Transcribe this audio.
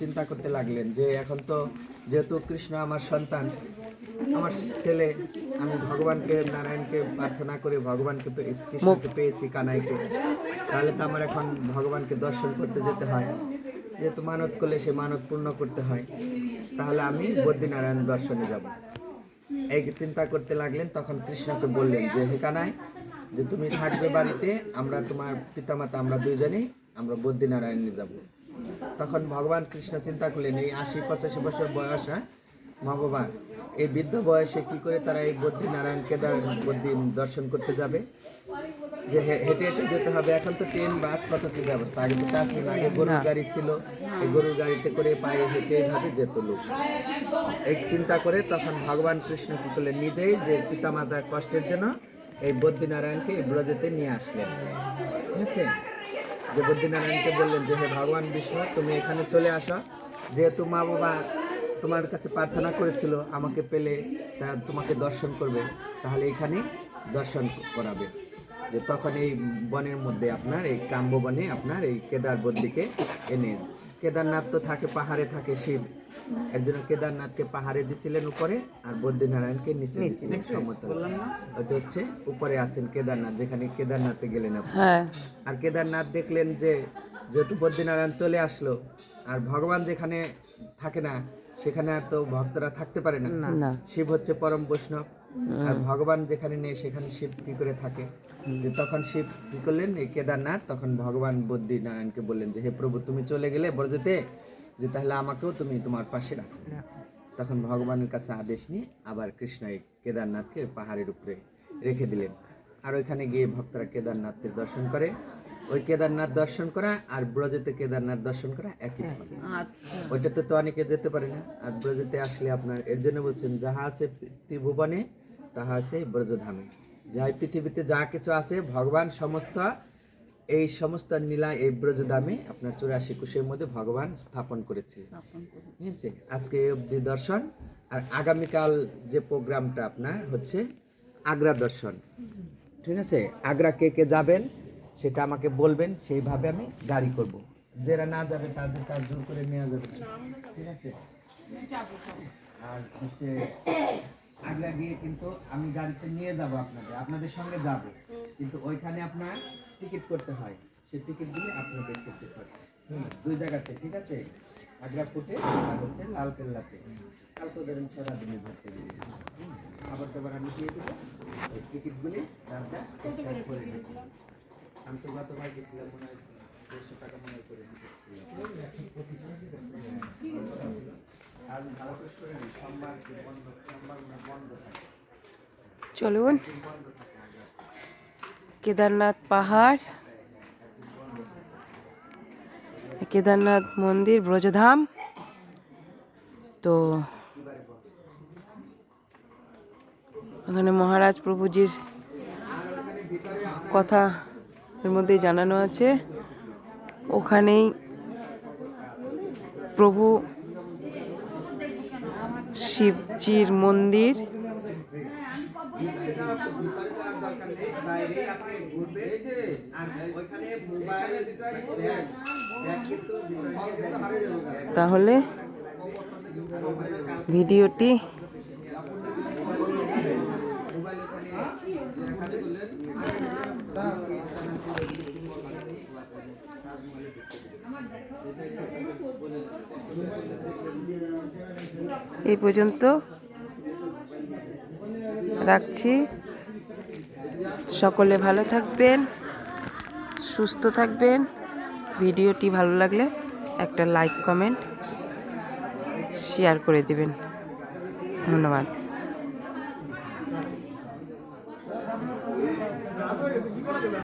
চিন্তা করতে লাগলেন যে এখন তো যেহেতু কৃষ্ণ আমার সন্তান, আমার ছেলে, আমি ভগবানকে নারায়ণকে প্রার্থনা করে ভগবানকে কৃষ্ণকে পেয়েছি, কানাইকে, তাহলে তো আমার এখন ভগবানকে দর্শন করতে যেতে হয়। যেহেতু মানত করলে সে মানত পূর্ণ করতে হয়, তাহলে আমি বদ্রীনারায়ণ দর্শনে যাব। এই চিন্তা করতে লাগলেন। তখন কৃষ্ণকে বললেন যে হে কানাই, যে তুমি থাকবে বাড়িতে, আমরা তোমার পিতামাতা আমরা দুইজনেই আমরা বদ্রীনারায়ণে যাব। তখন ভগবান কৃষ্ণ চিন্তা করলেন এই ৮০-৮৫ বছর বয়স, ভগবান এই বৃদ্ধ বয়সে কি করে তারা এই বদ্রীনারায়ণ কেদার বদ্রী দর্শন করতে যাবে? যে হেঁটে হেঁটে যেতে হবে। এখন তো ট্রেন বাস কত কি ব্যবস্থা, আগে তো তা ছিল না, আগে গরুর গাড়ি ছিল, এই গরুর গাড়িতে করে পায়ে হেঁটে এইভাবে যেত লোক। এই চিন্তা করে তখন ভগবান কৃষ্ণ কি করলেন, নিজেই যে পিতামাতার কষ্টের জন্য এই বদ্রীনারায়ণকে এই ব্রজেতে নিয়ে আসলেন। বুঝছেন? যে বদ্রীনারায়ণকে বললেন যে হে ভগবান বিষ্ণু, তুমি এখানে চলে আসো, যেহেতু মা বাবা তোমার কাছে প্রার্থনা করেছিল আমাকে পেলে তারা তোমাকে দর্শন করবে, তাহলে এখানে দর্শন করাবে। যে তখন এই বনের মধ্যে আপনার এই কাম্য বনে আপনার এই কেদার বদ্রীকে এনে, কেদারনাথ তো থাকে পাহাড়ে থাকে শিব, এর জন্য কেদারনাথকে পাহাড়ে দিছিলেন উপরে, আর বদ্রীনারায়ণকে নিচে দিছিলেন সমতল। ওটা হচ্ছে উপরে আছেন কেদারনাথ, যেখানে কেদারনাথে গেলেন আপনি। আর কেদারনাথ দেখলেন যে যেহেতু বদ্রীনারায়ণ চলে আসলো, আর ভগবান যেখানে থাকে না সেখানে আর তো ভক্তরা থাকতে পারে না। শিব হচ্ছে পরম বৈষ্ণব, আর ভগবান যেখানে নেই সেখানে শিব কি করে থাকে? যে তখন শিব কি করলেন, এই কেদারনাথ, তখন ভগবান বদ্রীনারায়ণকে বললেন যে হে প্রভু, তুমি চলে গেলে ব্রজেতে, যে তাহলে আমাকেও তুমি তোমার পাশে রাখো। তখন ভগবানের কাছে আদেশ নিয়ে আবার কৃষ্ণ এই কেদারনাথকে পাহাড়ের উপরে রেখে দিলেন। আর ওইখানে গিয়ে ভক্তরা কেদারনাথকে দর্শন করে। ওই কেদারনাথ দর্শন করা আর ব্রজেতে কেদারনাথ দর্শন করা একই ফল। ওইটাতে তো অনেকে যেতে পারে না, আর ব্রজেতে আসলে আপনার, এর জন্য বলছেন যাহা আছে ত্রিভুবনে তাহা আছে ব্রজধামে। যাই পৃথিবীতে যা কিছু আছে ভগবান সমস্ত, এই সমস্ত নীলা এই ব্রজধামে আপনার ৮৪ কোষের মধ্যে ভগবান স্থাপন করেছে। ঠিক আছে? আজকে এই অবধি দর্শন, আর আগামীকাল যে প্রোগ্রামটা আপনার হচ্ছে আগ্রা দর্শন। ঠিক আছে? আগ্রা কে কে যাবেন সেটা আমাকে বলবেন, সেইভাবে আমি গাড়ি করব। যারা না যাবে তাদের কাজ জোর করে নেওয়া যাবে। ঠিক আছে? আর হচ্ছে আগ্রা গিয়ে কিন্তু আমি গাড়িতে নিয়ে যাব আপনাদের সঙ্গে যাব, কিন্তু ওইখানে আপনার টিকিট করতে হয়। সেই টিকিটগুলি আপনাদের করতে হয় দুই জায়গাতে। ঠিক আছে? আগ্রা ফুটে আর হচ্ছে লাল কেল্লাতে। কালকে ধরেন সারাদিনে ধরতে গেলে আবার তো আমি দিয়ে দেবো ওই টিকিটগুলি দামটা করে দেবো। আমি তো গতবার গেছিলাম মনে হয় 150 টাকা মনে করে দিতেছিলাম। আর ভালো করে শুনে সোমবার বন্ধ থাকে। চলুন কেদারনাথ পাহাড়, কেদারনাথ মন্দির, ব্রজধাম। তো এখানে মহারাজ প্রভুজির কথা এর মধ্যেই জানানো আছে। ওখানেই প্রভু শিবজির মন্দির। তাহলে ভিডিওটি এই পর্যন্ত রাখছি। সকলে ভালো থাকবেন, সুস্থ থাকবেন। ভিডিওটি ভালো লাগলে একটা লাইক, কমেন্ট, শেয়ার করে দেবেন। ধন্যবাদ।